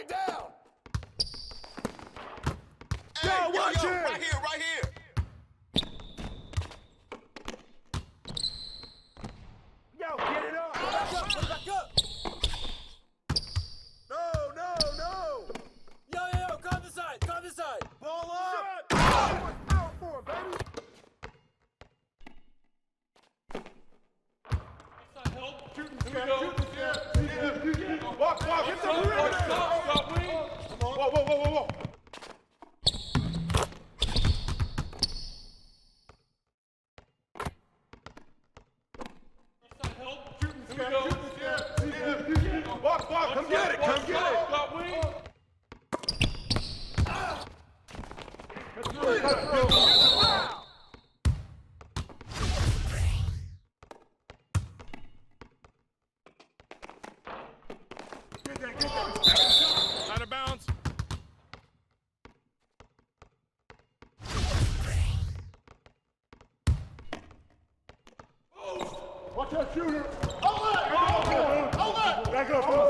Get down! Hey, Yo, watch it! right here, right here. Yo, get it up! Back up, put it back up! No! Yo, come this side! Ball up! Out for it, baby! Help! Here we go! Walk, get the perimeter! Stop, wing! Whoa! Help! Here we go! Walk, come get it! Stop, wing! Wow! Get that. Out of bounds. Watch that shooter! Hold it! Back up, bro!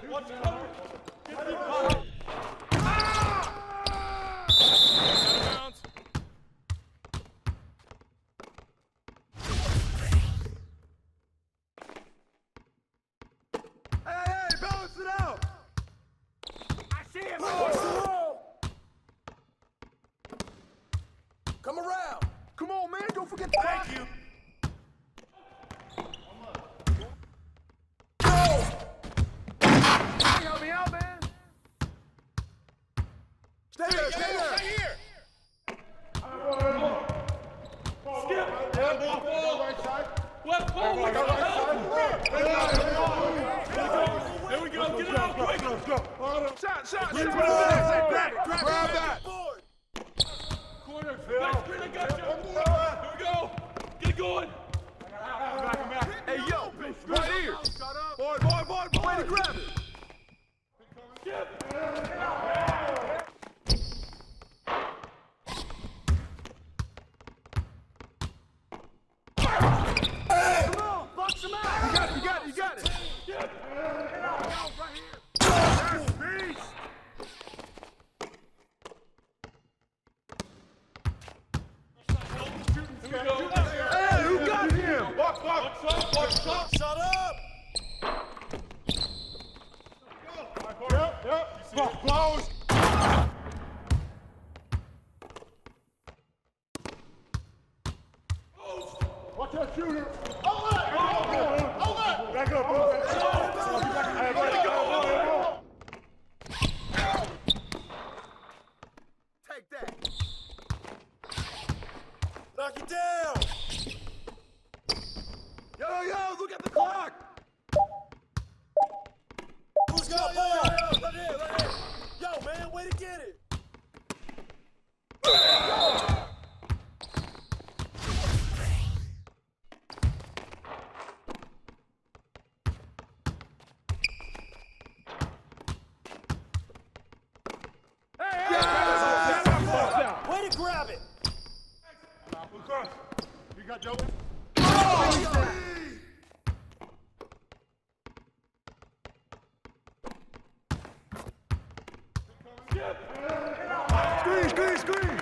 Watch the cover. Get the cover. Out of bounds. Hey, balance it out! I see him! Watch the roll! Come around! Come on, man, don't forget the Thank you! Go! Help me out, man! Stay there! Right here. Skip. Right side. Left ball. Right side. There we go. Get it out quick. Shot! Grab that. Corner. Back screen. I got you. Here we go. Get it going. Hey, yo! Right here! Boy! Way to grab it! Skip. Come on! Box him out! You got it! Skip. Right here! That's beast! Here we go. Hey, who got him? Watch up. Shut up! Yep. Close. Watch that shooter. Hold it! Back up, bro. Hey, way to go. Take that. Knock it down. Yo, look at the clock. Who's got the ball? Right here. Yo, man, way to get it. Way to grab it. You got Joe? Screen!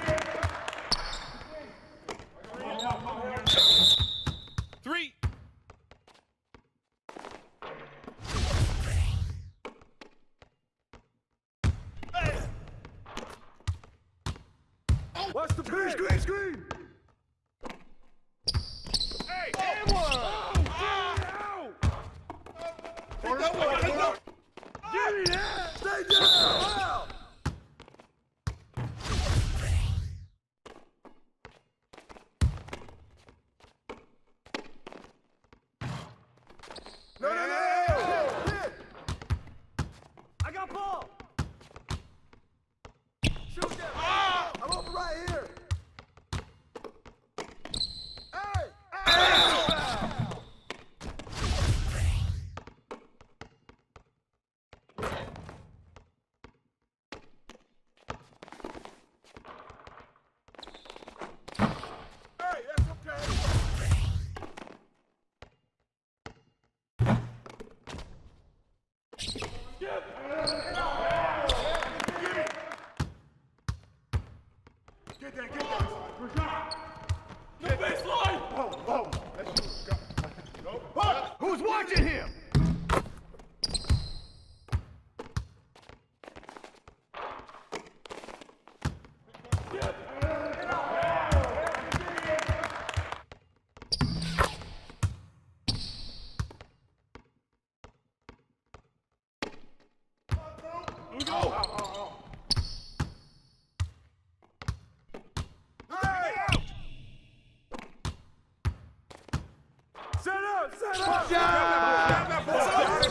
Three. Watch the screen! Hey, and one! Get it out! Stay down! Wow! No! Hit! I got ball! Shoot that! I'm over right here!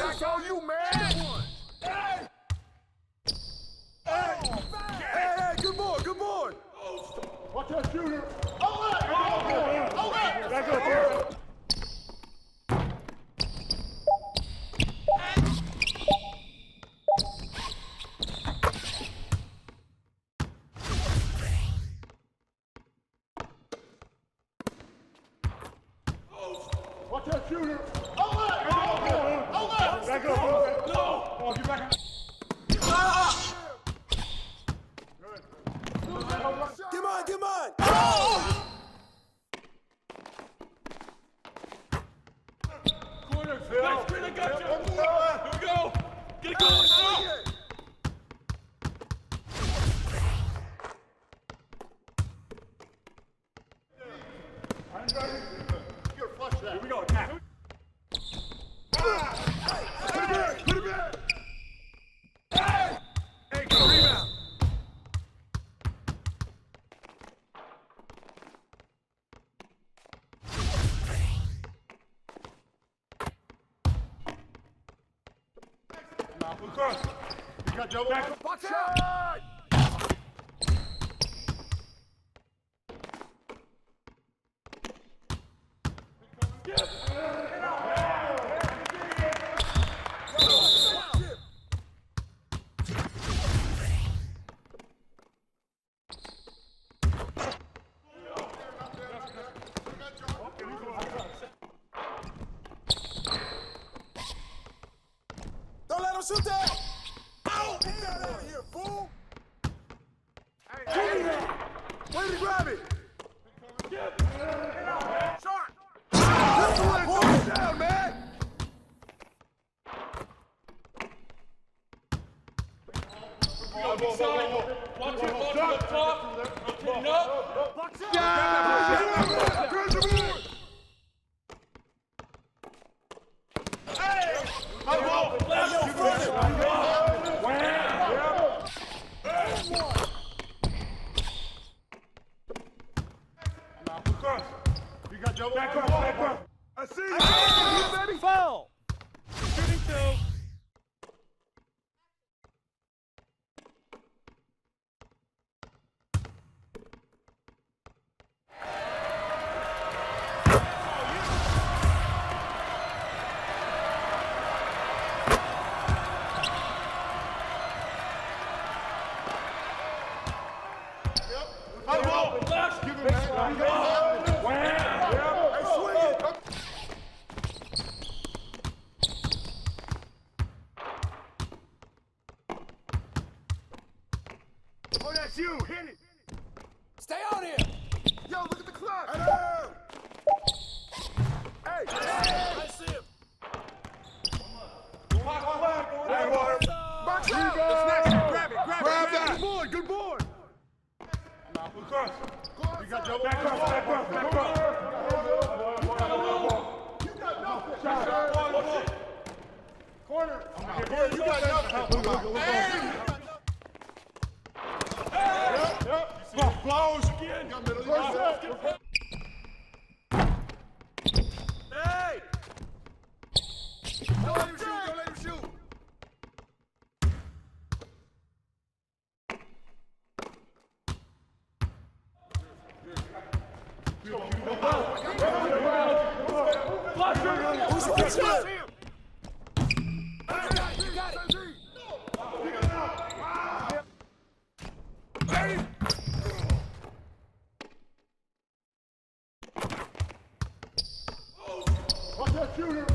That's all you, man. Hey, good boy, good boy. Watch that shooter. Back up, bro. Watch that shooter. Back up, bro. No! Oh, get back. Get mine. Corner, Phil! Back screen, I got you! Here we go! Get it going! Oh! You're flush that. Here we go, attack! Put it back. Hey, go rebound. You got double. Watch out! Don't let him shoot that! Get that out of here, fool! Hey, way to grab it! Sharp! That's the way to pull it down, man! Watch it up top! Rotating up! Watch out! Grab the board! You got double. Back up. I see you, baby. Foul! Shooting two. Oh, that's you. Hit it. Stay on here. Yo, look at the clock. Hey. I see him. Box out. Grab that. Good boy. You got double. Back up. You got nothing. Corner. You got nothing. Blows again. Hey! Don't let him shoot. Who's him? You got it. Watch that shooter.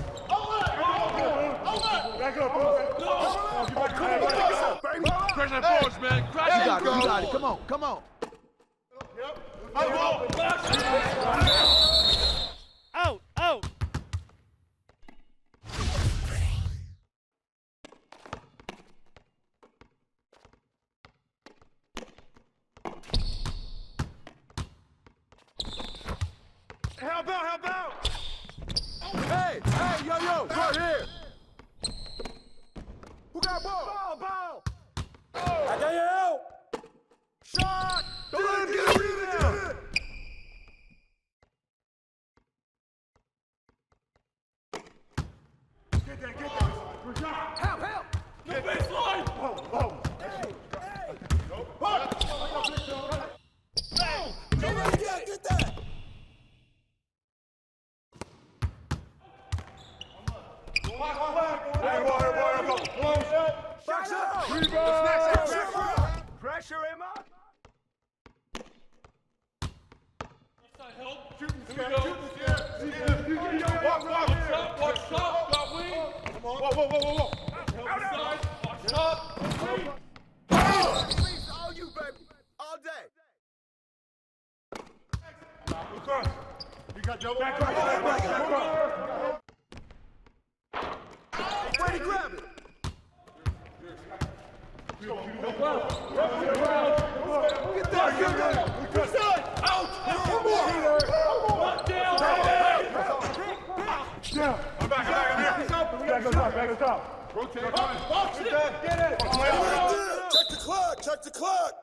Back up, bro. Crash that force, man! Crash it! You got it. Come on. Out. Help out! Hey, yo, right here. Who got ball? Ball. I got you out. Shot. Don't let him get a rebound. Help, help! No baseline! Get that! Pressure him up. Outside help. Here we go. Watch top, got wing. Whoa. Help inside, watch top. Wing. Please, all you, baby. All day. You got double. Way to grab it. Get that. Out! Knock down! Yeah. I'm back. Back us up. Rotate. Box it. Get it. Check the clock.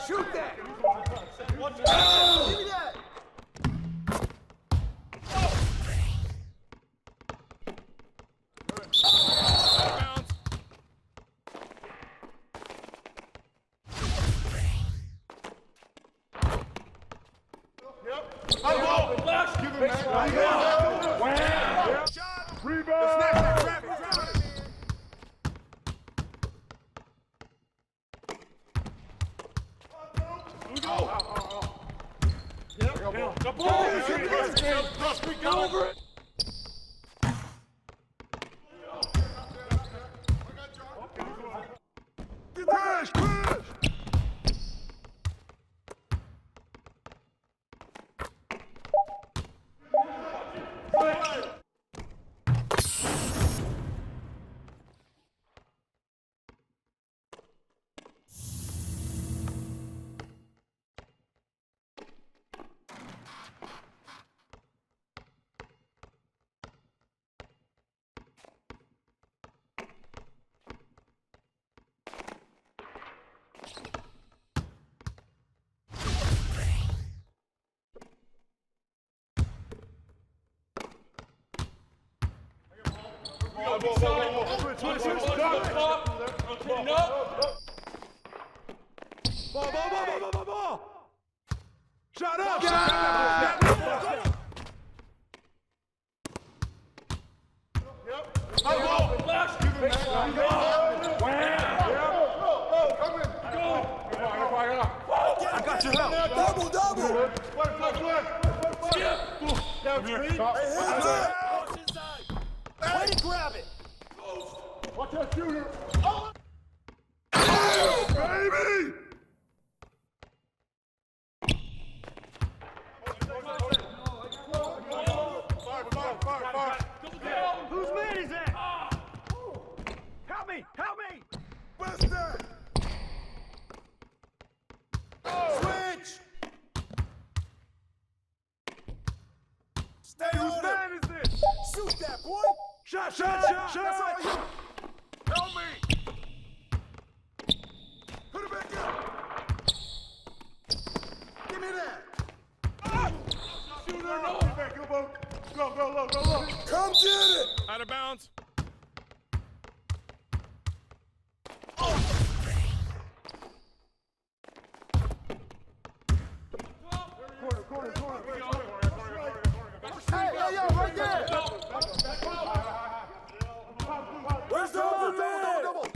Shoot that! Give me that. Flash! Give him that. Rebound. The ball! Go over it! Crash. Switch. Rotating up. Ball. Shut up. Flash! I got your help. Double. Skip! Way to grab it! Watch that shooter. Baby! Fire. Whose man is that? Help me! Buster. Switch. Stay on it. Man is this? Shoot that, boy. Shot. That's all you. Help me. Put it back up. Give me that. Shooter, no! Go low. Come get it. Out of bounds. Corner. Hey, right there. Where's the double?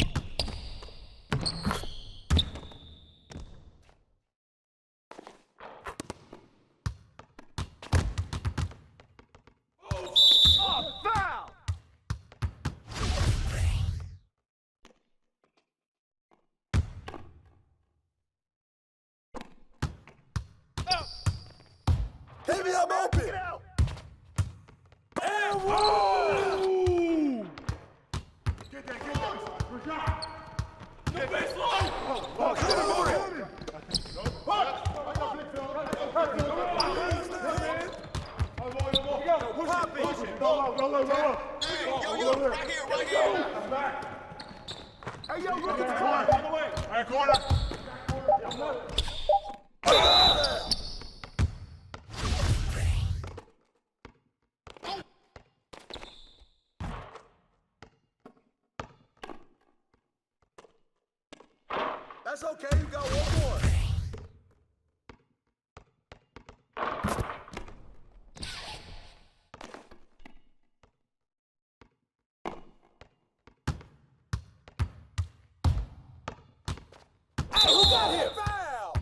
Foul! Baby, I'm open. And whoa! Get that. No baseline! Go. Yo, right here. Back. Hey, yo, look at the Corner. clock. All the way. All right, corner. That's okay, you got one more. Hey, who got hit? Foul!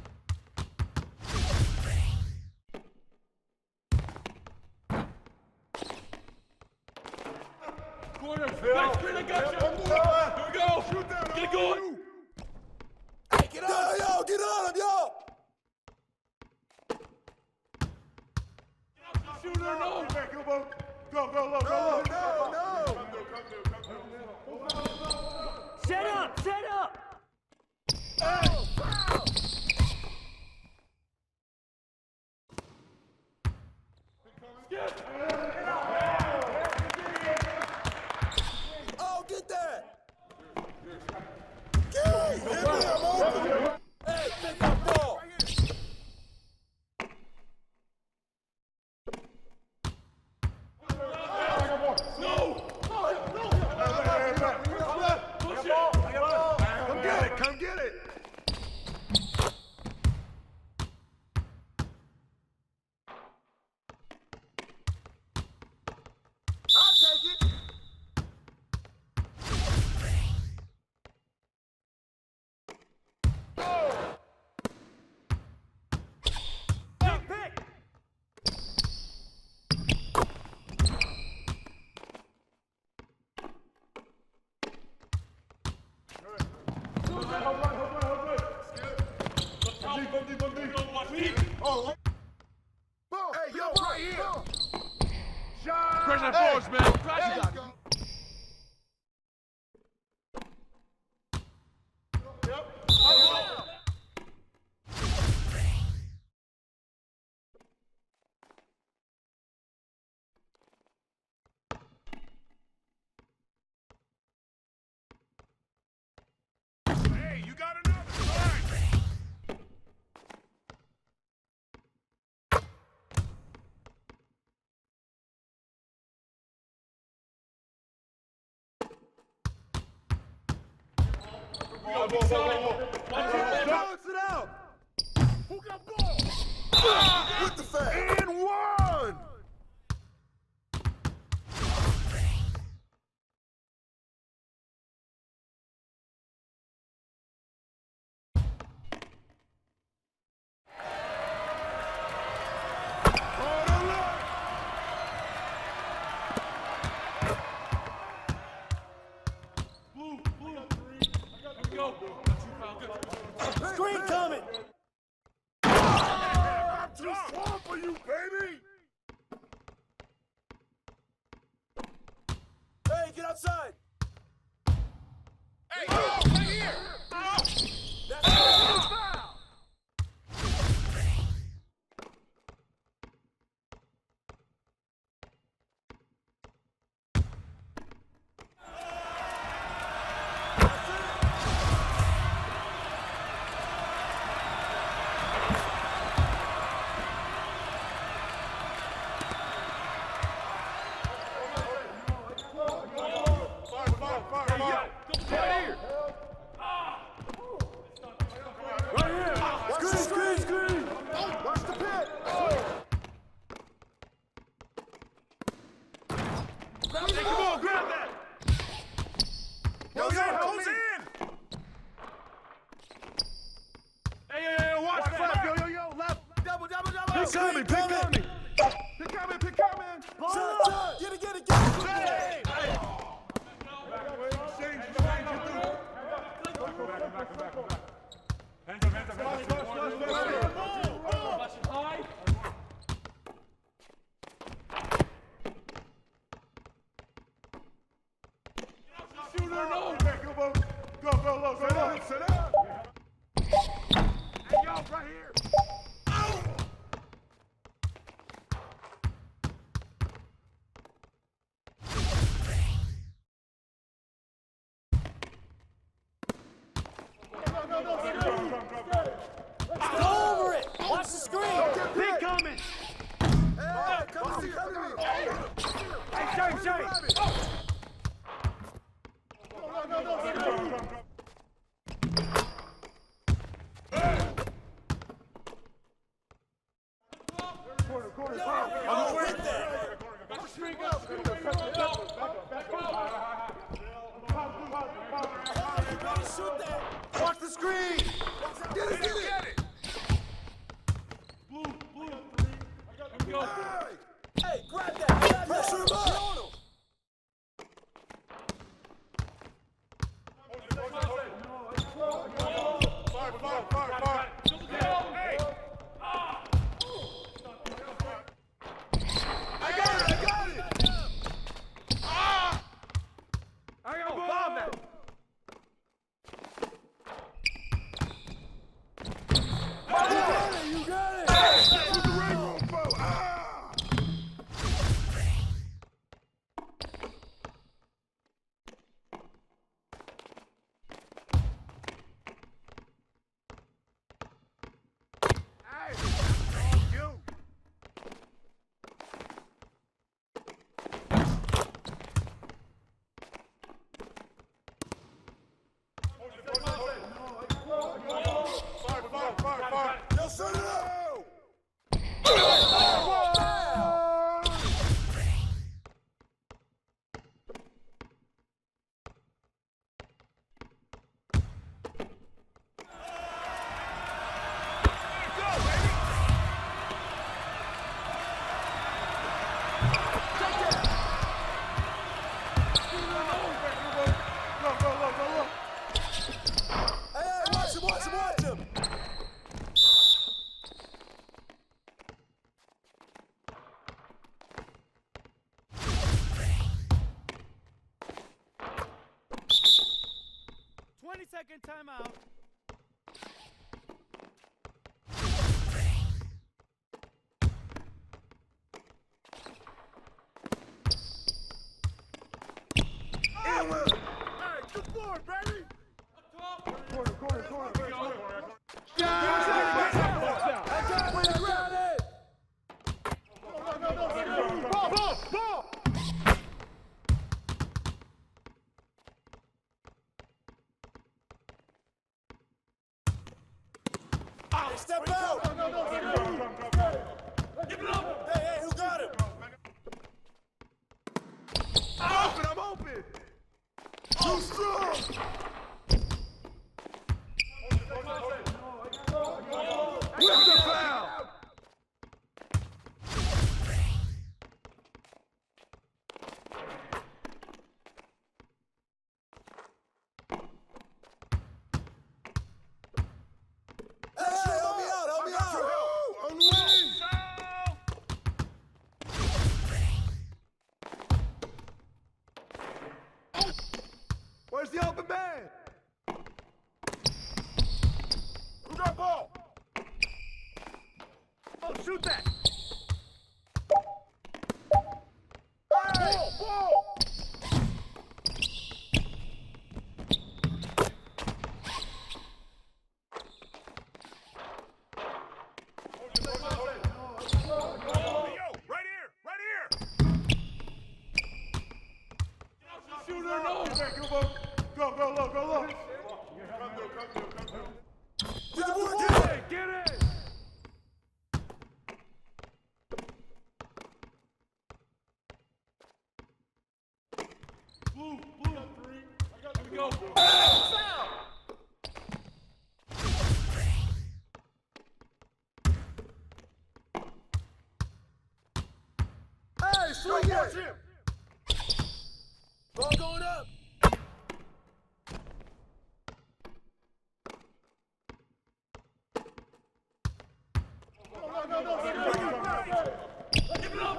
Corner, back screen, I got you. Here we go. Get it going. Hey, get on him, yo! Get on him, yo! Shooter, no. Go, No, no! Set up! Set up! Oh, foul! Oh, get that! Give me I'm open! Hey, pick up ball! Come get it! I'll take it! Pick! Hey, yo, right here! Pressure force, man. Pressure. Hey, you got another line! Watch it. Balance it out! Who got ball? With the fat! And one! Blue. Here we go. That's you, pal. Good. Screen coming! I'm too strong for you, baby! Hey, get outside! Hey, right here! That's a foul! Screen! Watch the pit! Hey, come on, grab that! Yo, who's in? Hey, watch that! Yo, left! Double! Pick coming! Pick coming! Shot! Get it! Hey! Watch it high. Shooter, no. Go, sit up! Hey, yo, right here! No. corner. I'm with that. Got the string up. Shoot that. Watch the screen. Get it. Blue. Here we go. Hey, grab that. Pressure him up. Fire. Hey. I got it. I got a bomb now. You got it. Fire. Yo, set it up. 20-second timeout. Good board, baby. Corner. Ball! Step out. Give it up. Hey, who got him? I'm open. Too strong. With the foul. Hey, help me out. On the wing. Where's the open man? Who got ball? Oh, shoot that! Hey! Ball! Shooter, no. Go low. Get the board, get it. Get it! Blue. Here we go. Hey, swing it. Ball going up. Give it up.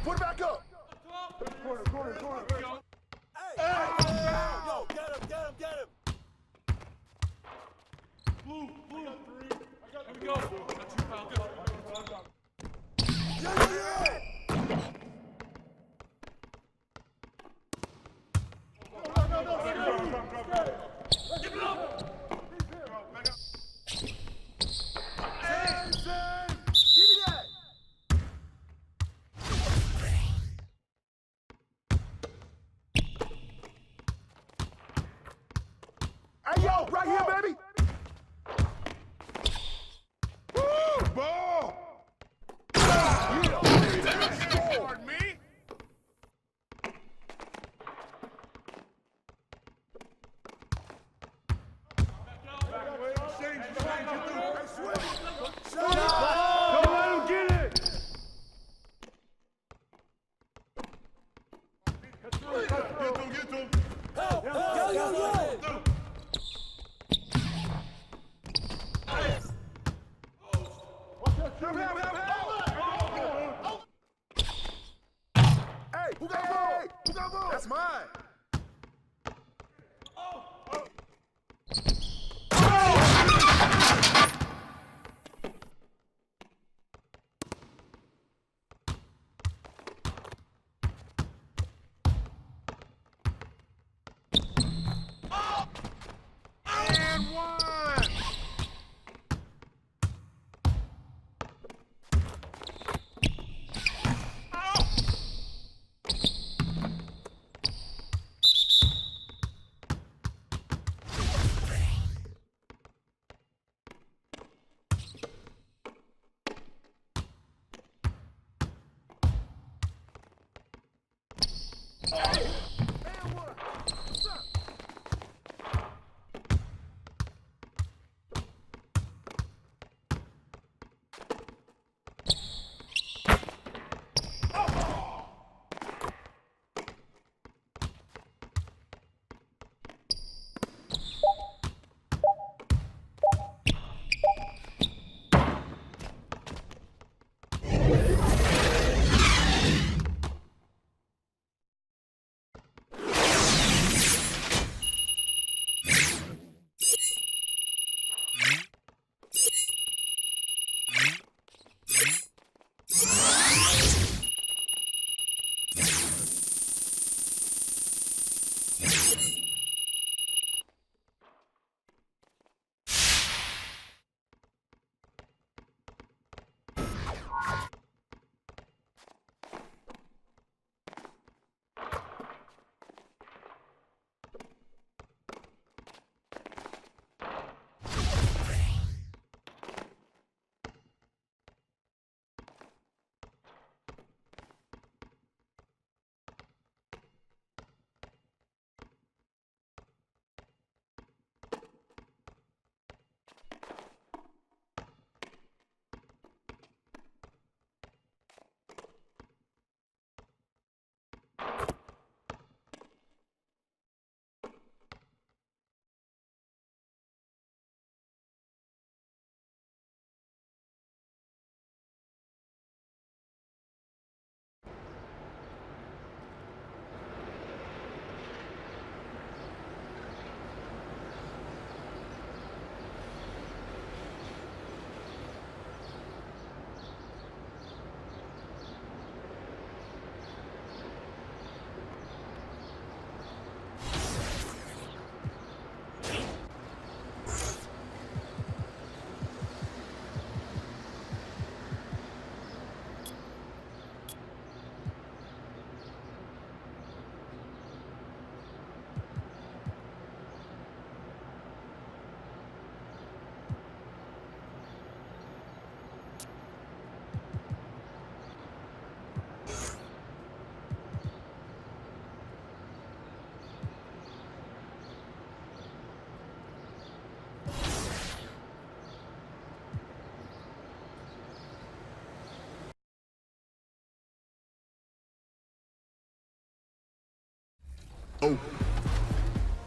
Put it back up. Corner. Here we go. Yo, get him. Blue. Here we go. That's your foul. Good. Yeah. Give it up. Give me that. Hey, yo, right here, baby. Shut up! Don't let him get it! Get to him. Help! Yo! Hey, who got ball? Who got ball? That's mine. And one.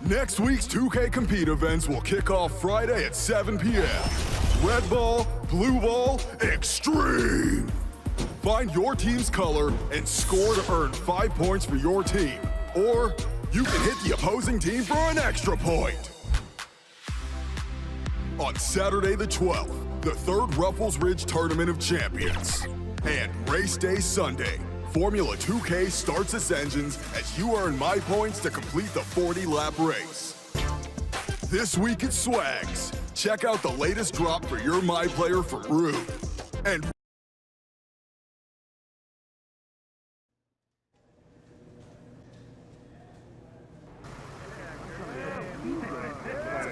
Next week's 2K Compete events will kick off Friday at 7 p.m. Red Ball, Blue Ball, Extreme! Find your team's color and score to earn 5 points for your team. Or you can hit the opposing team for an extra point. On Saturday the 12th, the third Ruffles Ridge Tournament of Champions. And Race Day Sunday, Formula 2K starts its engines as you earn my points to complete the 40-lap race. This week at Swags, check out the latest drop for your My Player for Rude. And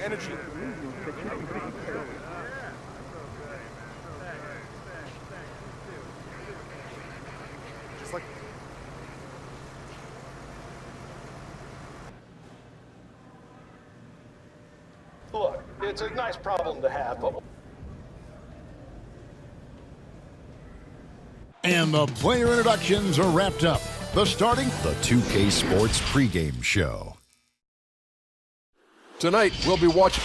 Energy. Just like Look, it's a nice problem to have, but And the player introductions are wrapped up. The 2K Sports pregame show. Tonight, we'll be watching.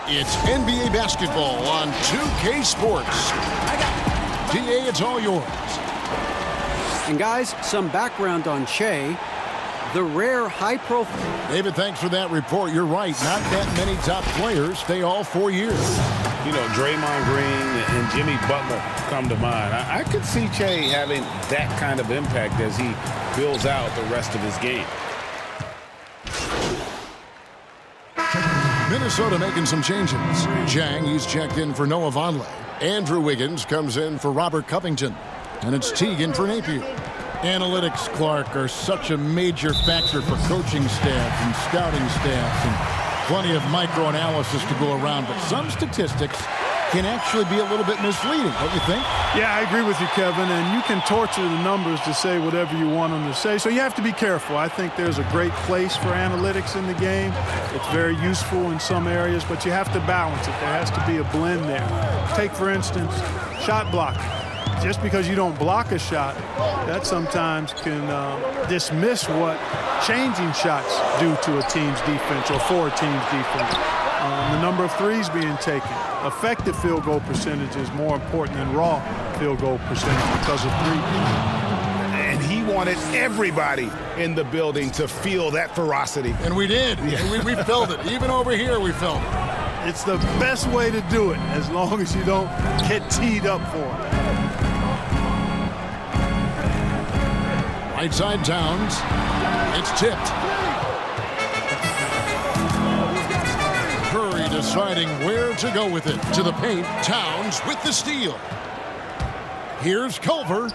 It's NBA basketball on 2K Sports. DA, it's all yours. And guys, some background on Shea. The rare high-profile. David, thanks for that report. You're right. Not that many top players stay all 4 years. You know, Draymond Green and Jimmy Butler come to mind. I could see Shea having that kind of impact as he builds out the rest of his game. Minnesota making some changes. Jang, he's checked in for Noah Vonleh. Andrew Wiggins comes in for Robert Covington. And it's Teague in for Napier. Analytics, Clark, are such a major factor for coaching staffs and scouting staffs, and plenty of micro-analysis to go around. But some statistics can actually be a little bit misleading, don't you think? Yeah, I agree with you, Kevin, and you can torture the numbers to say whatever you want them to say, so you have to be careful. I think there's a great place for analytics in the game. It's very useful in some areas, but you have to balance it. There has to be a blend there. Take, for instance, shot blocking. Just because you don't block a shot, that sometimes can dismiss what changing shots do to a team's defense or for a team's defense. The number of threes being taken. Effective field goal percentage is more important than raw field goal percentage because of threes. And he wanted everybody in the building to feel that ferocity. And we did. Yeah. We felt it. Even over here, we felt it. It's the best way to do it, as long as you don't get teed up for it. Right side Towns. It's tipped. Curry deciding where to go with it. To the paint. Towns with the steal. Here's Culver.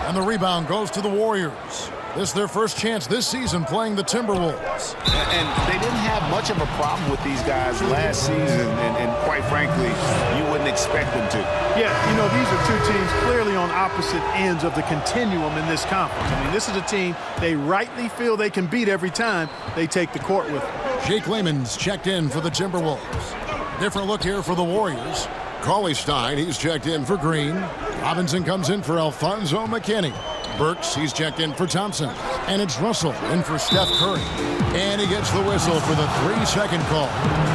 And the rebound goes to the Warriors. This is their first chance this season playing the Timberwolves. And they didn't have much of a problem with these guys last season, and quite frankly, you wouldn't expect them to. Yeah, you know, these are two teams clearly on opposite ends of the continuum in this conference. I mean, this is a team they rightly feel they can beat every time they take the court with them. Jake Layman's checked in for the Timberwolves. Different look here for the Warriors. Cauley-Stein, he's checked in for Green. Robinson comes in for Alfonso McKinney. Burks, he's checked in for Thompson. And it's Russell in for Steph Curry. And he gets the whistle for the 3-second call.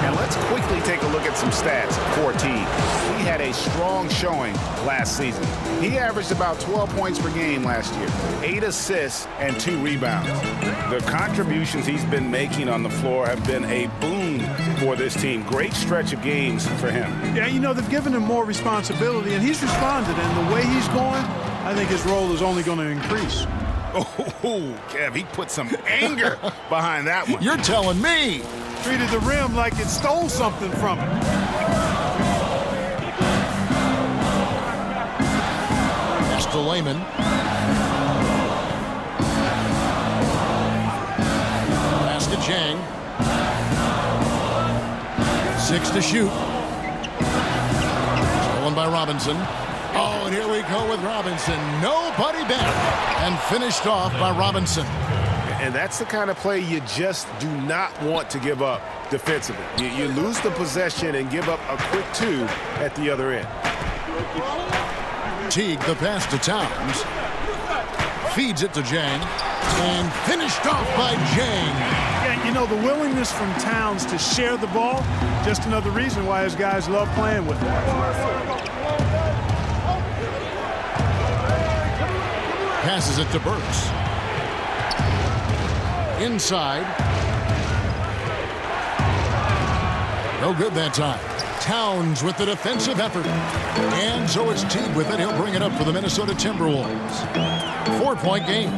Now let's quickly take a look at some stats for Teague. He had a strong showing last season. He averaged about 12 points per game last year, 8 assists and 2 rebounds. The contributions he's been making on the floor have been a boon for this team. Great stretch of games for him. Yeah, you know, they've given him more responsibility, and he's responded. And the way he's going, I think his role is only going to increase. Oh, Kev, he put some anger behind that one. You're telling me. Treated the rim like it stole something from him. Pass to Layman. Pass to Jang. 6 to shoot. Stolen by Robinson. Oh, and here we go with Robinson. Nobody back. And finished off by Robinson. And that's the kind of play you just do not want to give up defensively. You lose the possession and give up a quick 2 at the other end. Teague, the pass to Towns. Feeds it to Jang. And finished off by Jang. Yeah, you know, the willingness from Towns to share the ball, just another reason why his guys love playing with him. Passes it to Burks. Inside. No good that time. Towns with the defensive effort. And so it's Teague with it. He'll bring it up for the Minnesota Timberwolves. 4-point game.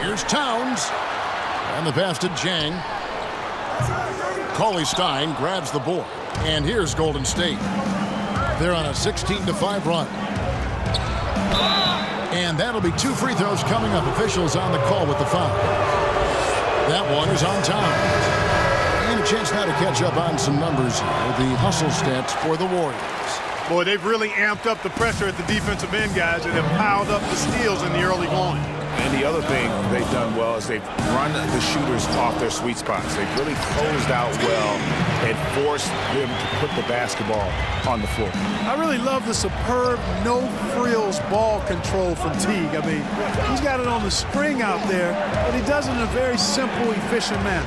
Here's Towns. And the pass to Jang. Cauley-Stein grabs the board. And here's Golden State. They're on a 16-5 run. And that'll be 2 free throws coming up. Officials on the call with the foul. That one is on time. And a chance now to catch up on some numbers here. The hustle stats for the Warriors. Boy, they've really amped up the pressure at the defensive end, guys, and have piled up the steals in the early going. And the other thing they've done well is they've run the shooters off their sweet spots. They've really closed out well and forced them to put the basketball on the floor. I really love the superb no-frills ball control from Teague. I mean, he's got it on the string out there, but he does it in a very simple, efficient manner.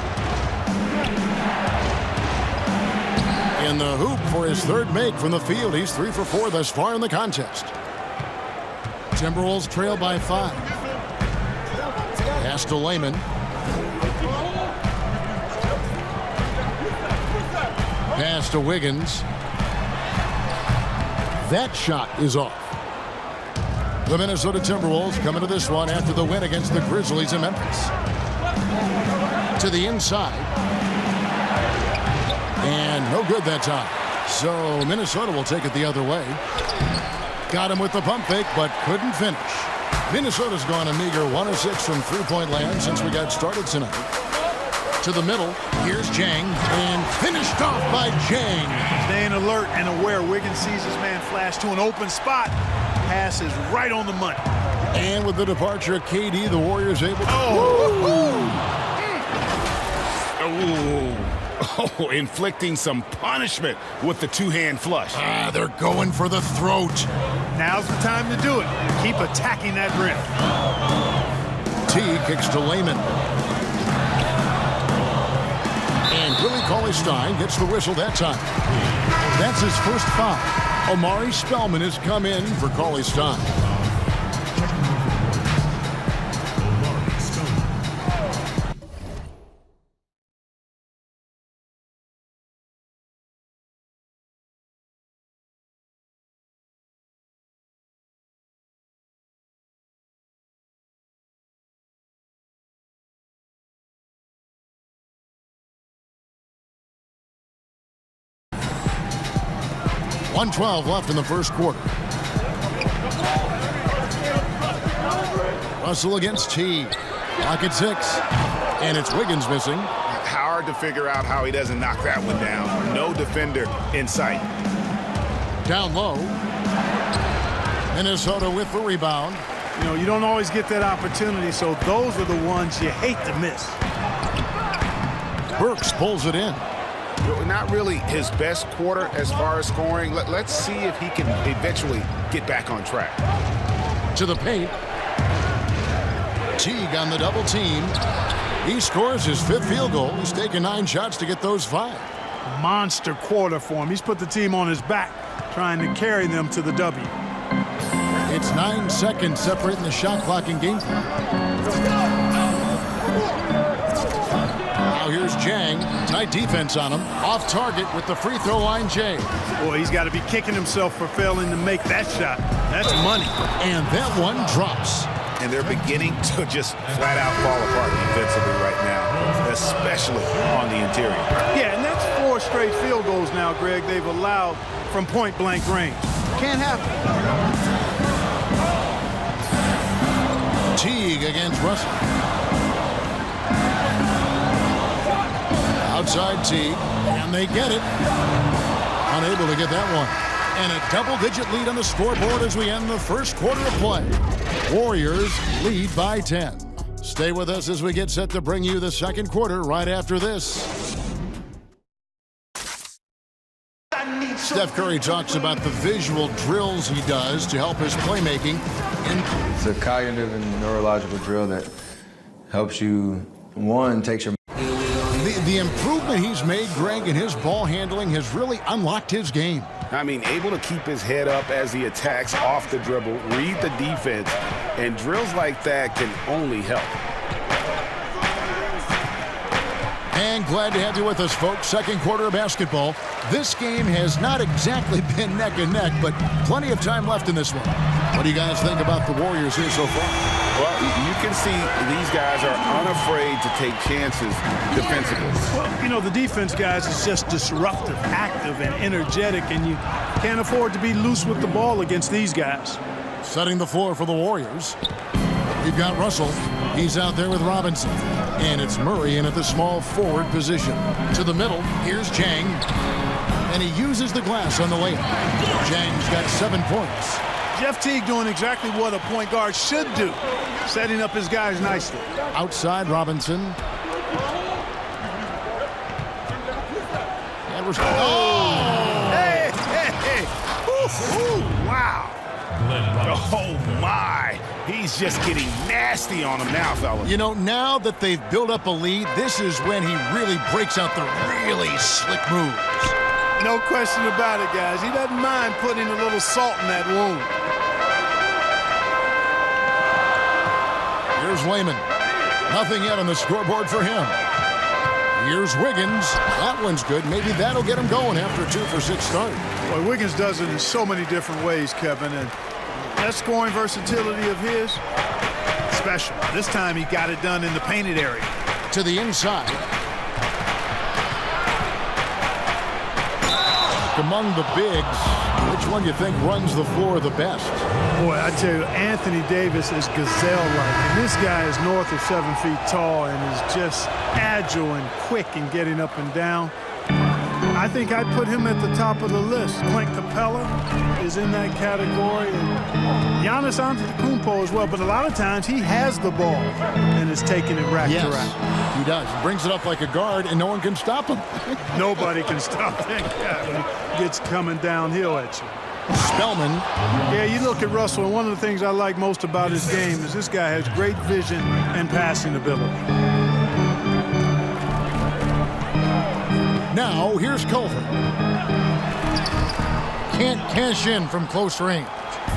In the hoop for his third make from the field. He's 3 for 4 thus far in the contest. Timberwolves trail by 5. Pass to Layman. Pass to Wiggins. That shot is off. The Minnesota Timberwolves come into this one after the win against the Grizzlies in Memphis. To the inside. And no good that time. So Minnesota will take it the other way. Got him with the pump fake, but couldn't finish. Minnesota's gone a meager 1 of 6 from three-point land since we got started tonight. To the middle, here's Jang, and finished off by Jang. Staying alert and aware. Wiggins sees his man flash to an open spot. Pass is right on the money. And with the departure of KD, the Warriors able to... Oh, inflicting some punishment with the two-hand flush. They're going for the throat. Now's the time to do it. Keep attacking that rim. T kicks to Layman. And Willie Cauley-Stein gets the whistle that time. That's his first foul. Omari Spellman has come in for Cauley-Stein. .112 left in the first quarter. Russell against T. Lock at 6. And it's Wiggins missing. Hard to figure out how he doesn't knock that one down. No defender in sight. Down low. Minnesota with the rebound. You know, you don't always get that opportunity, so those are the ones you hate to miss. Burks pulls it in. Not really his best quarter as far as scoring. Let's see if he can eventually get back on track. To the paint. Teague on the double team. He scores his 5th field goal. He's taken 9 shots to get those 5. Monster quarter for him. He's put the team on his back, trying to carry them to the W. It's 9 seconds separating the shot clock and game time. Now here's Jang. Tight defense on him. Off target with the free throw line, Jay. Boy, he's got to be kicking himself for failing to make that shot. That's money. And that one drops. And they're beginning to just flat out fall apart defensively right now, especially on the interior. Yeah, and that's 4 straight field goals now, Greg, they've allowed from point-blank range. Can't happen. Teague against Russell. Outside Teague, and they get it. Unable to get that one. And a double-digit lead on the scoreboard as we end the first quarter of play. Warriors lead by 10. Stay with us as we get set to bring you the second quarter right after this. Steph Curry talks about the visual drills he does to help his playmaking. It's a cognitive and neurological drill that helps you, one, takes your... The improvement he's made, Greg, in his ball handling has really unlocked his game. I mean, able to keep his head up as he attacks off the dribble, read the defense, and drills like that can only help. And glad to have you with us, folks. Second quarter of basketball. This game has not exactly been neck and neck, but plenty of time left in this one. What do you guys think about the Warriors here so far? Well, you can see these guys are unafraid to take chances defensively. Well, you know, the defense, guys, is just disruptive, active, and energetic, and you can't afford to be loose with the ball against these guys. Setting the floor for the Warriors. You've got Russell. He's out there with Robinson. And it's Murray in at the small forward position. To the middle, here's Jang. And he uses the glass on the layup. Jang's got 7 points. Jeff Teague doing exactly what a point guard should do, setting up his guys nicely. Outside Robinson. And we're Hey, hey, hey. Ooh, wow. Oh, my. He's just getting nasty on him now, fellas. You know, now that they've built up a lead, this is when he really breaks out the really slick moves. No question about it, guys. He doesn't mind putting a little salt in that wound. Here's Lehman. Nothing yet on the scoreboard for him. Here's Wiggins. That one's good. Maybe that'll get him going after a 2-for-6 start. Boy, Wiggins does it in so many different ways, Kevin, and that scoring versatility of his, special. This time he got it done in the painted area. To the inside. Among the bigs, which one do you think runs the floor the best? Boy, I tell you, Anthony Davis is gazelle-like, and this guy is north of 7 feet tall and is just agile and quick in getting up and down. I think I'd put him at the top of the list. Clint Capella is in that category, and Giannis Antetokounmpo as well, but a lot of times he has the ball and is taking it rack to rack. He does. He brings it up like a guard, and no one can stop him. Nobody can stop that guy when he gets coming downhill at you. Spellman. Yeah, you look at Russell, and one of the things I like most about his game is this guy has great vision and passing ability. Now, here's Culver. Can't cash in from close range.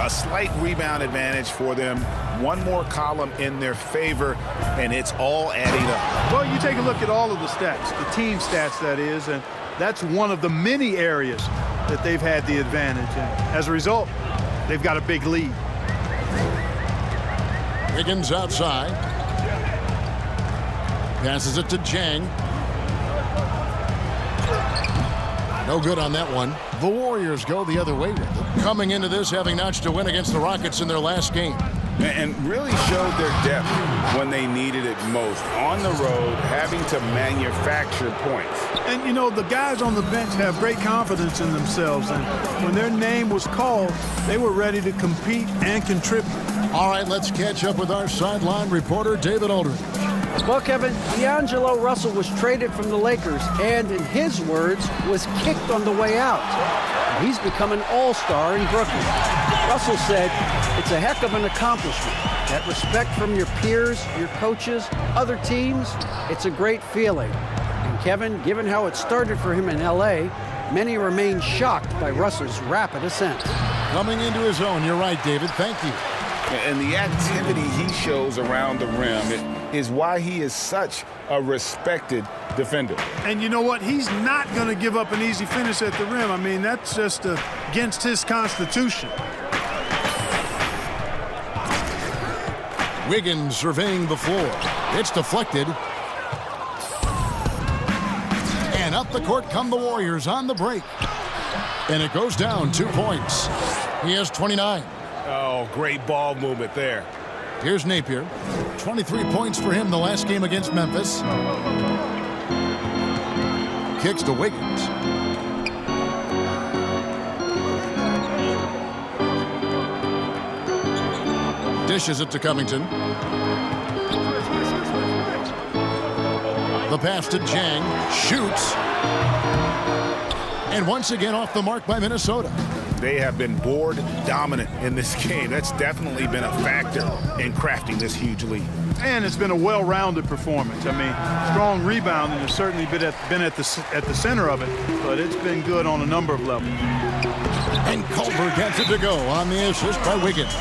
A slight rebound advantage for them. One more column in their favor, and it's all adding up. Well, you take a look at all of the stats, the team stats, that is, and that's one of the many areas that they've had the advantage. And as a result, they've got a big lead. Wiggins outside. Passes it to Jang. No good on that one. The Warriors go the other way, coming into this having notched a win against the Rockets in their last game. And really showed their depth when they needed it most. On the road, having to manufacture points. And, you know, the guys on the bench have great confidence in themselves. And when their name was called, they were ready to compete and contribute. All right, let's catch up with our sideline reporter, David Aldridge. Well, Kevin, D'Angelo Russell was traded from the Lakers and, in his words, was kicked on the way out. He's become an all-star in Brooklyn. Russell said, it's a heck of an accomplishment. That respect from your peers, your coaches, other teams, it's a great feeling. And Kevin, given how it started for him in L.A., many remain shocked by Russell's rapid ascent. Coming into his own, you're right, David. Thank you. And the activity he shows around the rim is why he is such a respected defender. And you know what? He's not going to give up an easy finish at the rim. I mean, that's just against his constitution. Wiggins surveying the floor. It's deflected. And up the court come the Warriors on the break. And it goes down 2 points. He has 29. Oh, great ball movement there. Here's Napier. 23 points for him the last game against Memphis. Kicks to Wiggins. Dishes it to Covington. The pass to Jang. Shoots. And once again off the mark by Minnesota. They have been board dominant in this game. That's definitely been a factor in crafting this huge lead. And it's been a well-rounded performance. I mean, strong rebounding has certainly been at the center of it, but it's been good on a number of levels. And Culver gets it to go on the assist by Wiggins.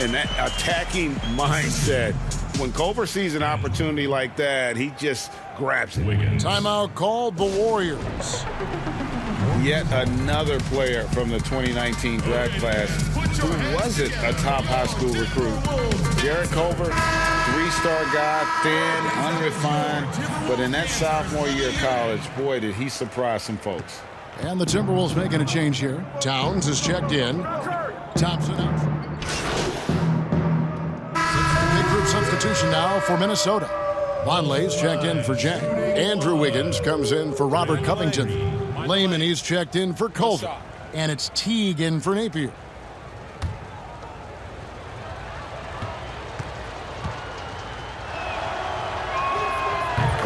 And that attacking mindset, when Culver sees an opportunity like that, he just grabs it. Timeout called the Warriors. Yet another player from the 2019 draft class who wasn't a top high school recruit. Jarrett Culver, three-star guy, thin, unrefined, but in that sophomore year of college, boy, did he surprise some folks. And the Timberwolves making a change here. Towns is checked in. Thompson out. Big group substitution now for Minnesota. Vonleh's checked in for Jang. Andrew Wiggins comes in for Robert Covington. Lehman, he's checked in for Culver. And it's Teague in for Napier.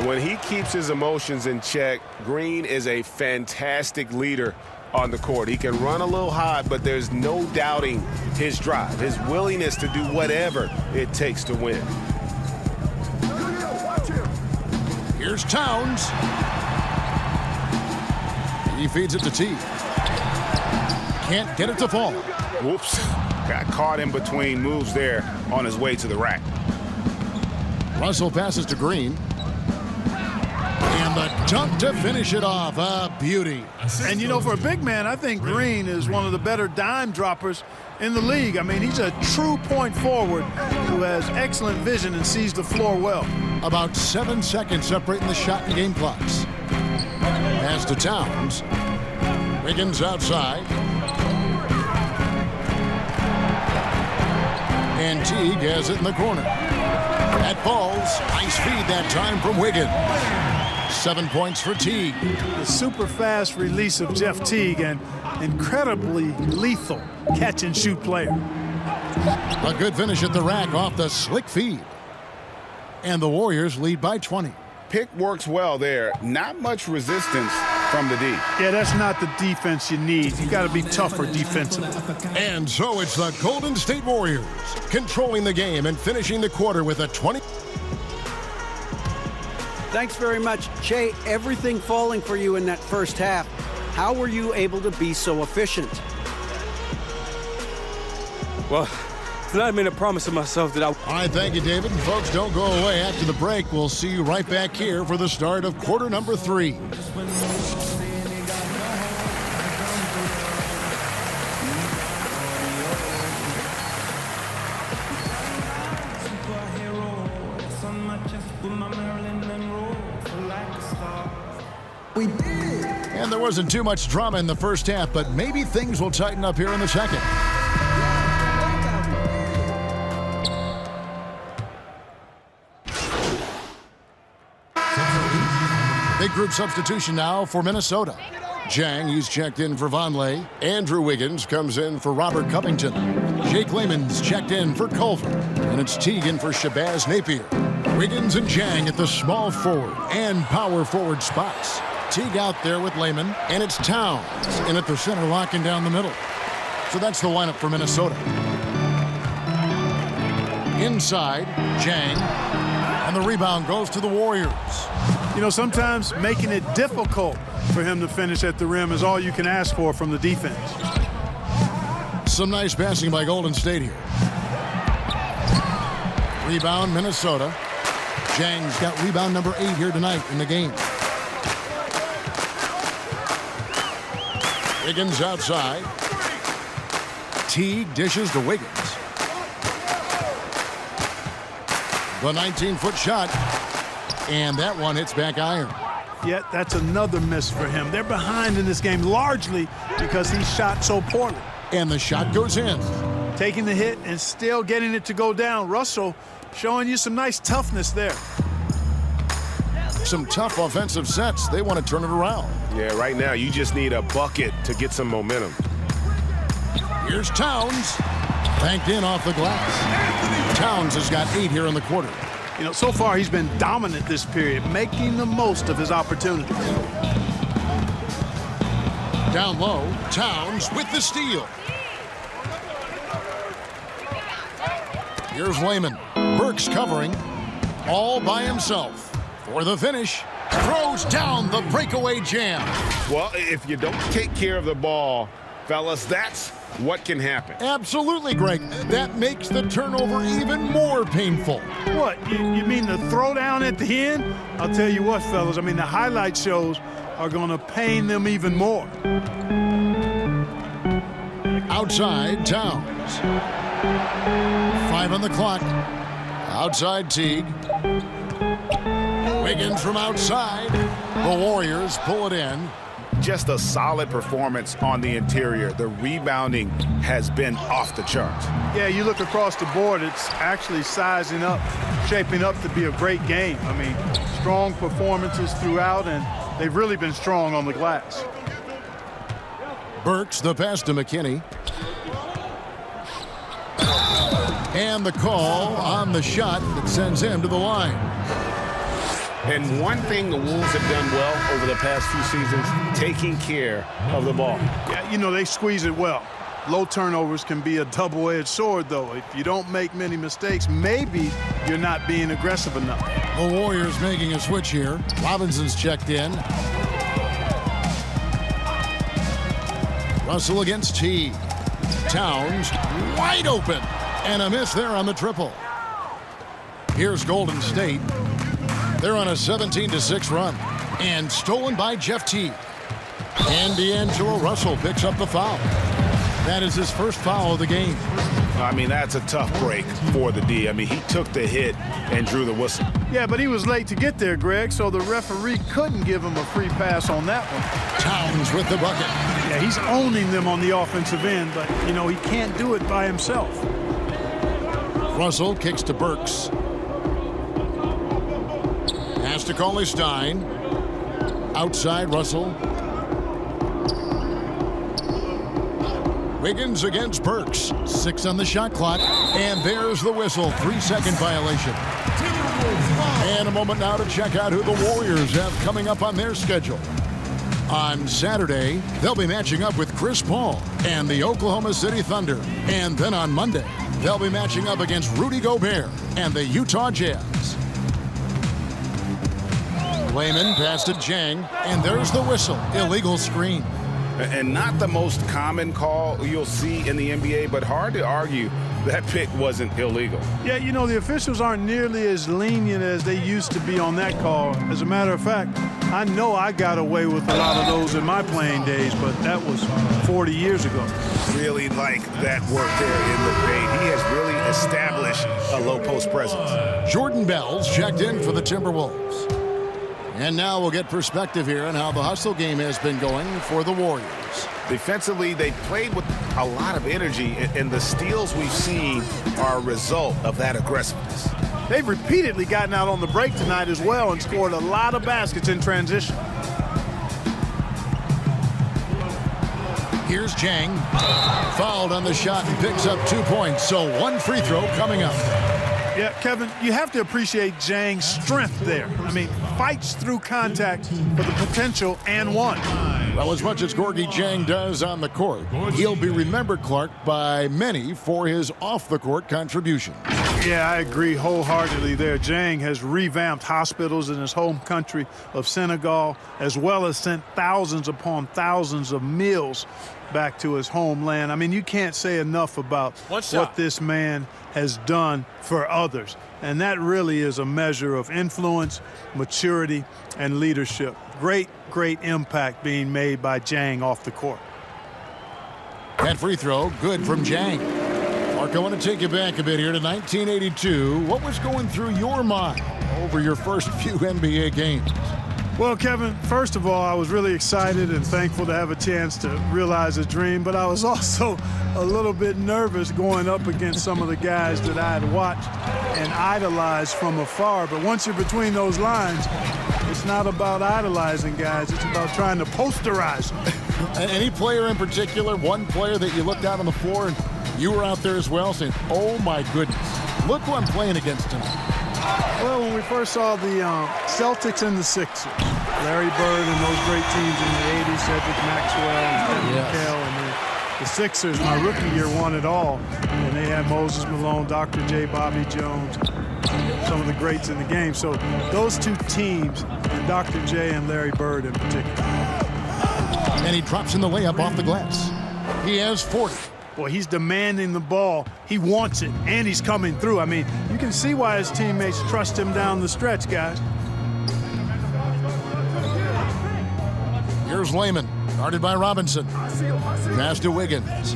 When he keeps his emotions in check, Green is a fantastic leader on the court. He can run a little hot, but there's no doubting his drive, his willingness to do whatever it takes to win. Here's Towns. He feeds it to T. Can't get it to fall. Whoops. Got caught in between moves there on his way to the rack. Russell passes to Green. And the dunk to finish it off. A beauty. And, you know, for a big man, I think Green is one of the better dime droppers in the league. I mean, he's a true point forward who has excellent vision and sees the floor well. About 7 seconds separating the shot and game clocks. Pass to Towns. Wiggins outside. And Teague has it in the corner. That falls. Nice feed that time from Wiggins. 7 points for Teague. The super fast release of Jeff Teague, and incredibly lethal catch-and-shoot player. A good finish at the rack off the slick feed. And the Warriors lead by 20. Pick works well there. Not much resistance from the D. Yeah, that's not the defense you need. You got to be tougher defensively. And so it's the Golden State Warriors controlling the game and finishing the quarter with a 20. Thanks very much, Che. Everything falling for you in that first half. How were you able to be so efficient? Well, tonight I made a promise to myself that All right, thank you, David. And folks, don't go away. After the break, we'll see you right back here for the start of quarter number 3. And there wasn't too much drama in the first half, but maybe things will tighten up here in the second. Big group substitution now for Minnesota. Jang, he's checked in for Vonleh. Andrew Wiggins comes in for Robert Covington. Jake Layman's checked in for Culver. And it's Teague in for Shabazz Napier. Wiggins and Jang at the small forward and power forward spots. Teague out there with Layman, and it's Towns in at the center, locking down the middle. So that's the lineup for Minnesota. Inside, Jang, and the rebound goes to the Warriors. You know, sometimes making it difficult for him to finish at the rim is all you can ask for from the defense. Some nice passing by Golden State here. Rebound, Minnesota. Jang's got rebound number 8 here tonight in the game. Wiggins outside. Teague dishes to Wiggins. The 19-foot shot. And that one hits back iron. Yet that's another miss for him. They're behind in this game largely because he shot so poorly. And the shot goes in. Taking the hit and still getting it to go down. Russell showing you some nice toughness there. Some tough offensive sets. They want to turn it around. Yeah, right now you just need a bucket to get some momentum. Here's Towns. Banked in off the glass. Towns has got 8 here in the quarter. You know, so far he's been dominant this period, making the most of his opportunities. Down low, Towns with the steal. Here's Layman. Burks covering all by himself. For the finish, throws down the breakaway jam. Well, if you don't take care of the ball, fellas, that's what can happen. Absolutely, Greg. That makes the turnover even more painful. What, you mean the throwdown at the end? I'll tell you what, fellas, I mean, the highlight shows are going to pain them even more. Outside, Towns. 5 on the clock. Outside, Teague. Wiggins from outside. The Warriors pull it in. Just a solid performance on the interior. The rebounding has been off the charts. Yeah, you look across the board, it's actually sizing up, shaping up to be a great game. I mean, strong performances throughout, and they've really been strong on the glass. Burks, the pass to McKinney. And the call on the shot that sends him to the line. And one thing the Wolves have done well over the past few seasons, taking care of the ball. Yeah, you know, they squeeze it well. Low turnovers can be a double-edged sword, though. If you don't make many mistakes, maybe you're not being aggressive enough. The Warriors making a switch here. Robinson's checked in. Russell against T. Towns wide open. And a miss there on the triple. Here's Golden State. They're on a 17-6 run. And stolen by Jeff T. And D'Angelo Russell picks up the foul. That is his first foul of the game. I mean, that's a tough break for the D. I mean, he took the hit and drew the whistle. Yeah, but he was late to get there, Greg, so the referee couldn't give him a free pass on that one. Towns with the bucket. Yeah, he's owning them on the offensive end, but, you know, he can't do it by himself. Russell kicks to Burks. Pass to Cauley-Stein. Outside Russell. Wiggins against Burks. 6 on the shot clock. And there's the whistle. 3-second violation. And a moment now to check out who the Warriors have coming up on their schedule. On Saturday, they'll be matching up with Chris Paul and the Oklahoma City Thunder. And then on Monday, they'll be matching up against Rudy Gobert and the Utah Jazz. Layman passed to Jang, and there's the whistle. Illegal screen. And not the most common call you'll see in the NBA, but hard to argue that pick wasn't illegal. Yeah, you know, the officials aren't nearly as lenient as they used to be on that call. As a matter of fact, I know I got away with a lot of those in my playing days, but that was 40 years ago. Really like that work there in the paint. He has really established a low post presence. Jordan Bell's checked in for the Timberwolves. And now we'll get perspective here on how the hustle game has been going for the Warriors. Defensively, they played with a lot of energy, and the steals we've seen are a result of that aggressiveness. They've repeatedly gotten out on the break tonight as well and scored a lot of baskets in transition. Here's Jang. Fouled on the shot and picks up 2 points. So one free throw coming up. Yeah, Kevin, you have to appreciate Jang's strength there. I mean, fights through contact for the potential and one. Well, as much as Gorgui Dieng does on the court, he'll be remembered, Clark, by many for his off-the-court contributions. Yeah, I agree wholeheartedly there. Dieng has revamped hospitals in his home country of Senegal, as well as sent thousands upon thousands of meals back to his homeland. I mean, you can't say enough about what this man has done for others. And that really is a measure of influence, maturity, and leadership. Great, great impact being made by Dieng off the court. That free throw, good from Dieng. Mark, I want to take you back a bit here to 1982. What was going through your mind over your first few NBA games? Well, Kevin, first of all, I was really excited and thankful to have a chance to realize a dream, but I was also a little bit nervous going up against some of the guys that I had watched and idolized from afar. But once you're between those lines, it's not about idolizing guys, it's about trying to posterize them. Any player in particular, one player that you looked out on the floor and you were out there as well saying, oh my goodness, look who I'm playing against tonight? Well, when we first saw the Celtics and the Sixers, Larry Bird and those great teams in the 80s, Cedric Maxwell and McHale, and the Sixers, my rookie year, won it all. And they had Moses Malone, Dr. J, Bobby Jones, some of the greats in the game. So those two teams, and Dr. J and Larry Bird in particular. And he drops in the layup off the glass. He has 40. Boy, he's demanding the ball. He wants it, and he's coming through. I mean, you can see why his teammates trust him down the stretch, guys. Here's Layman, guarded by Robinson. Pass to Wiggins.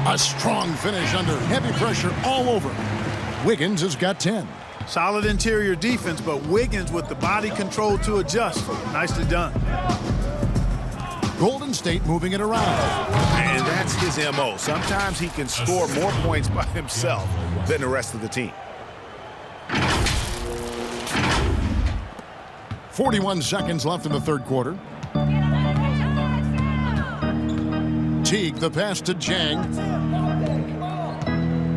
A strong finish under heavy pressure all over. Wiggins has got 10. Solid interior defense, but Wiggins with the body control to adjust. Nicely done. Golden State moving it around. And that's his MO. Sometimes he can score more points by himself than the rest of the team. 41 seconds left in the third quarter. Teague, the pass to Dieng.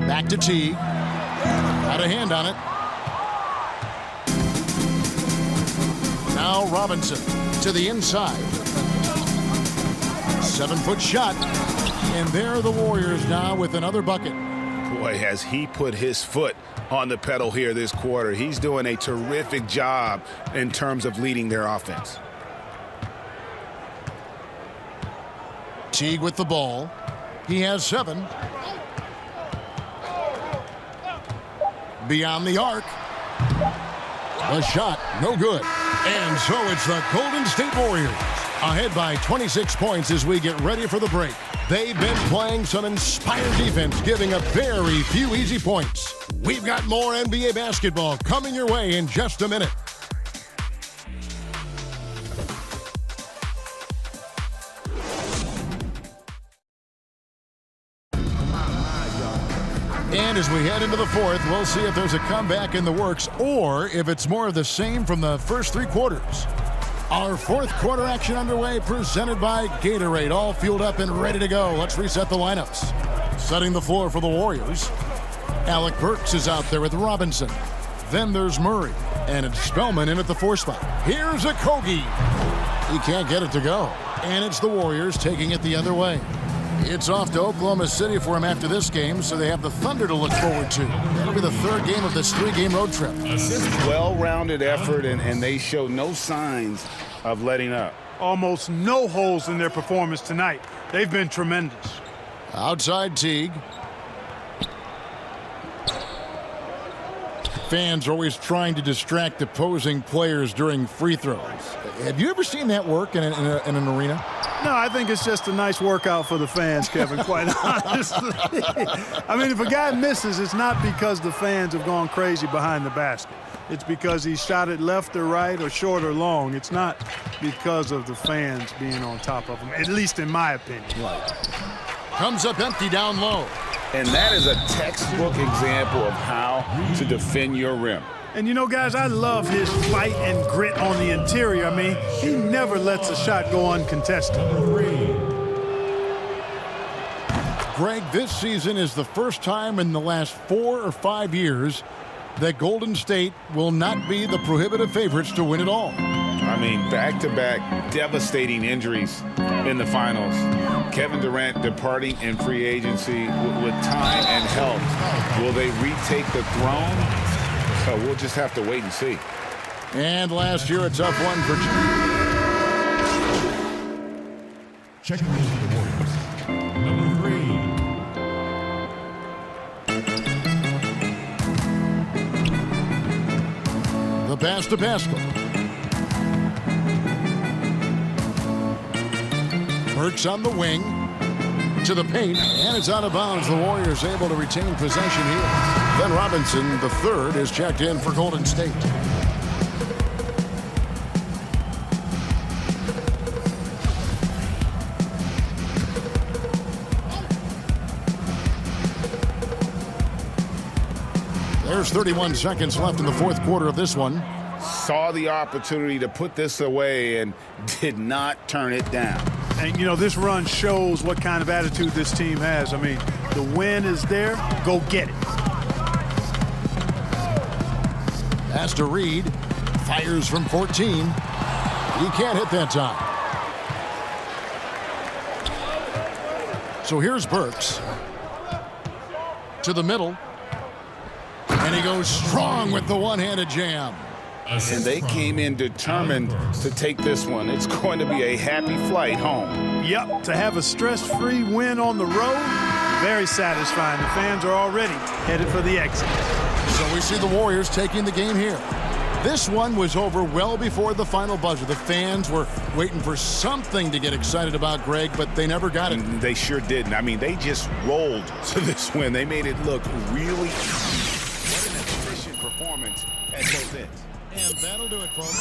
Back to Teague. Got a hand on it. Now Robinson to the inside. 7-foot shot. And there are the Warriors now with another bucket. Boy, has he put his foot on the pedal here this quarter. He's doing a terrific job in terms of leading their offense. Teague with the ball. He has 7. Beyond the arc. The shot, no good. And so it's the Golden State Warriors ahead by 26 points as we get ready for the break. They've been playing some inspired defense, giving up very few easy points. We've got more NBA basketball coming your way in just a minute. And as we head into the fourth, we'll see if there's a comeback in the works or if it's more of the same from the first 3 quarters. Our fourth quarter action underway, presented by Gatorade, all fueled up and ready to go. Let's reset the lineups. Setting the floor for the Warriors. Alec Burks is out there with Robinson. Then there's Murray, and it's Spellman in at the 4 spot. Here's Okogie. He can't get it to go. And it's the Warriors taking it the other way. It's off to Oklahoma City for him after this game, so they have the Thunder to look forward to. It'll be the 3rd game of this 3-game road trip. Well-rounded effort, and they show no signs of letting up. Almost no holes in their performance tonight. They've been tremendous. Outside Teague. Fans are always trying to distract opposing players during free throws. Have you ever seen that work in an arena? No, I think it's just a nice workout for the fans, Kevin, quite honestly. I mean, if a guy misses, it's not because the fans have gone crazy behind the basket. It's because he shot it left or right or short or long. It's not because of the fans being on top of him, at least in my opinion. Right. Comes up empty down low. And that is a textbook example of how to defend your rim. And you know, guys, I love his fight and grit on the interior. I mean, he never lets a shot go uncontested. Greg, this season is the first time in the last 4 or 5 years that Golden State will not be the prohibitive favorites to win it all. I mean, back-to-back devastating injuries in the finals. Kevin Durant departing in free agency with time and health. Will they retake the throne? So we'll just have to wait and see. And last year, a tough one for... Checking in for the Warriors. Number 3. The pass to Pascal. Burks on the wing. To the paint, and it's out of bounds. The Warriors able to retain possession here. Then Robinson, the 3rd, is checked in for Golden State. There's 31 seconds left in the 4th quarter of this one. Saw the opportunity to put this away and did not turn it down. And, you know, this run shows what kind of attitude this team has. I mean, the win is there. Go get it. Pass to Reed. Fires from 14. He can't hit that time. So here's Burks. To the middle. And he goes strong with the one-handed jam. And they came in determined to take this one. It's going to be a happy flight home. Yep, to have a stress-free win on the road, very satisfying. The fans are already headed for the exit. So we see the Warriors taking the game here. This one was over well before the final buzzer. The fans were waiting for something to get excited about, Greg, but they never got it. And they sure didn't. I mean, they just rolled to this win. They made it look really... What an efficient performance at both ends. And that'll do it, folks.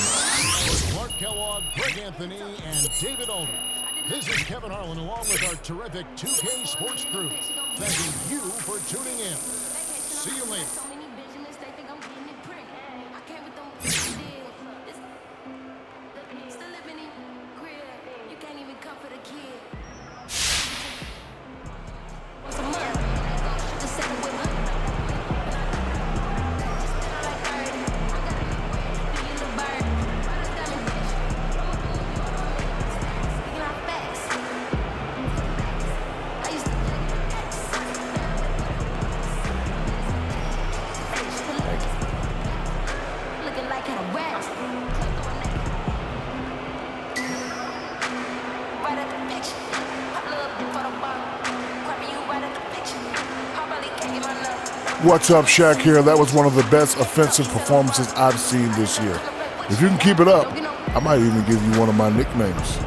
For Clark Kellogg, Greg Anthony, and David Aldridge, this is Kevin Harlan along with our terrific 2K Sports crew. Thanking you for tuning in. See you later. Just What's up, Shaq here. That was one of the best offensive performances I've seen this year. If you can keep it up, I might even give you one of my nicknames.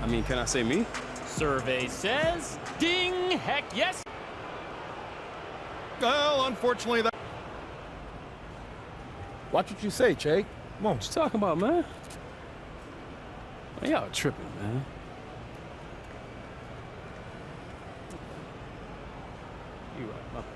I mean, can I say me? Survey says, ding, heck yes. Well, unfortunately, that. Watch what you say, Jake. Come on, what you talking about, man? Man, y'all tripping, man. You right, my bad.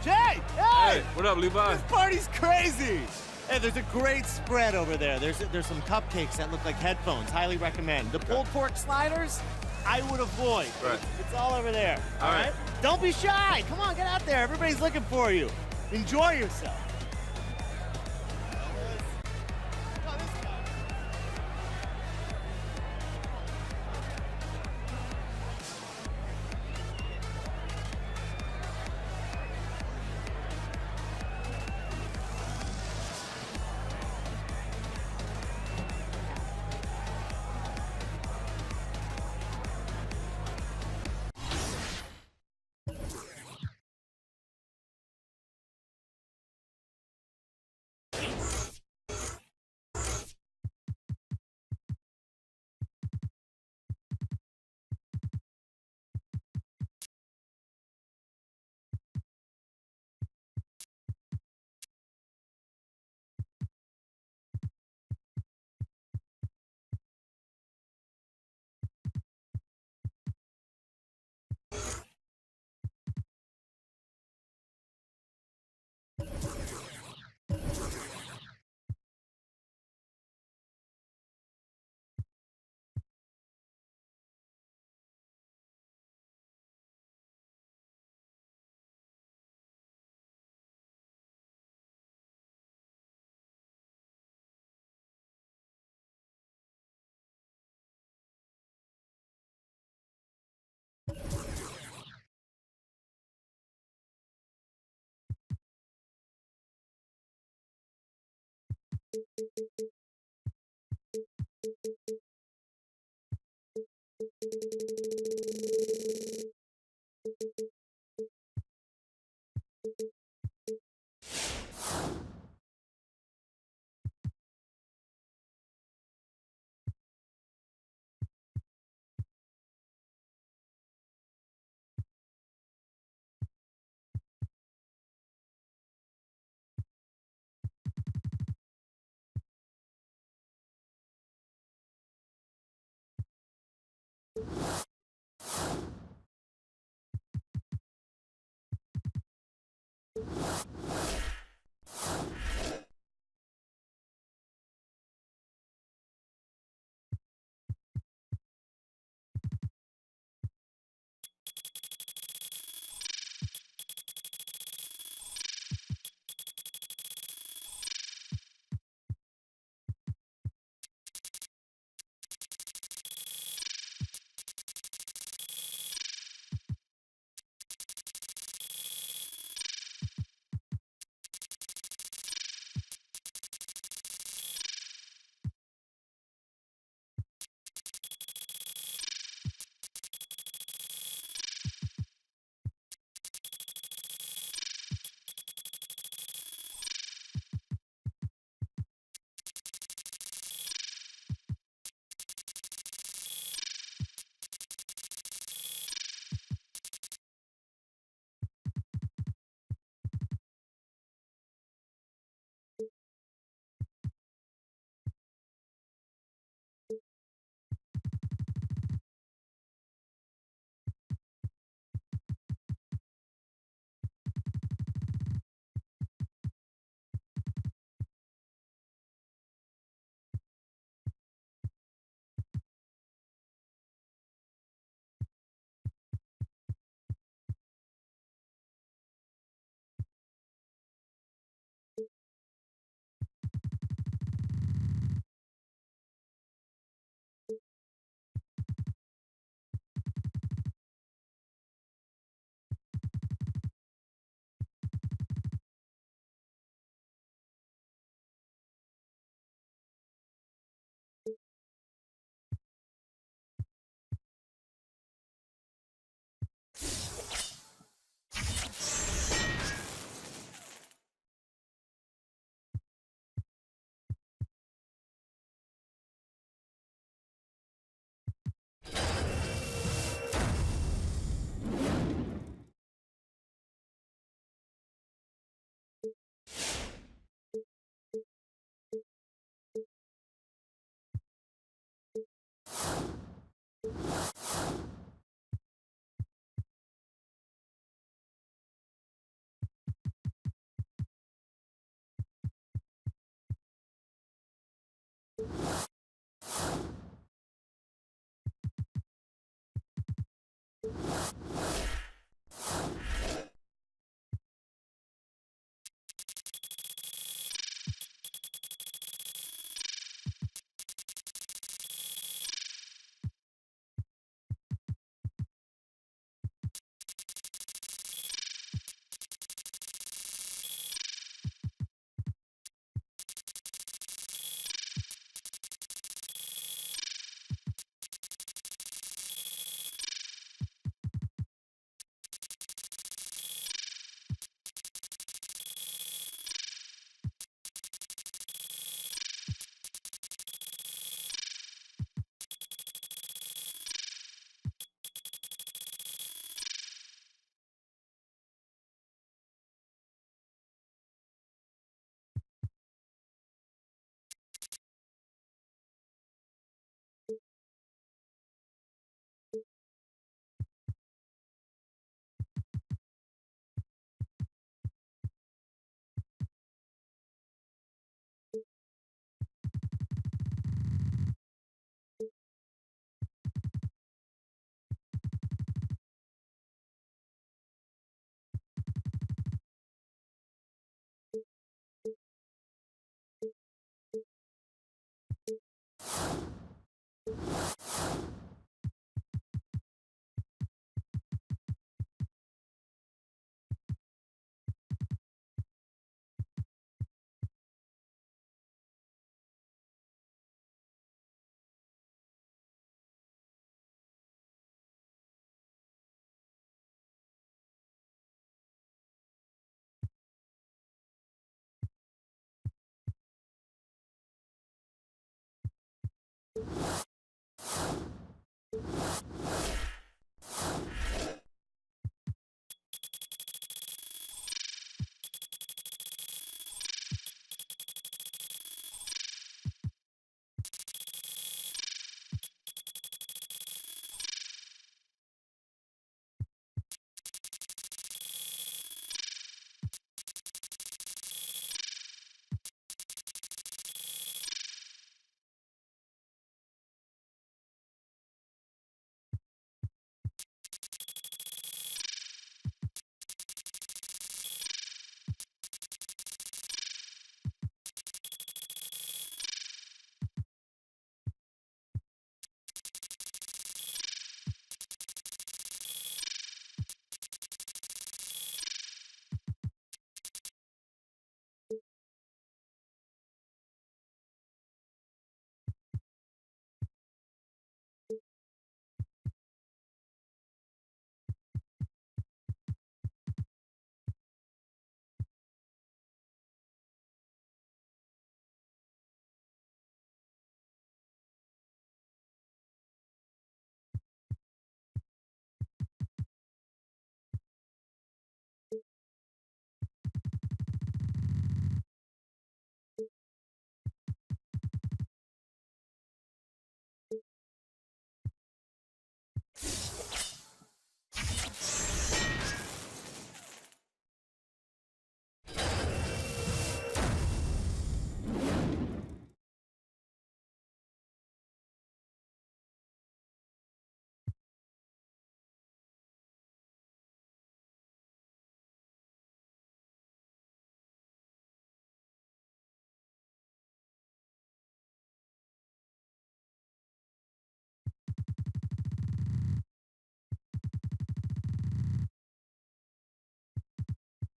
Jay! Hey! Hey, what up, Levi? This party's crazy! Hey, there's a great spread over there. There's some cupcakes that look like headphones. Highly recommend. The pulled pork sliders, I would avoid. Right. It's all over there. All right. Don't be shy. Come on, get out there. Everybody's looking for you. Enjoy yourself.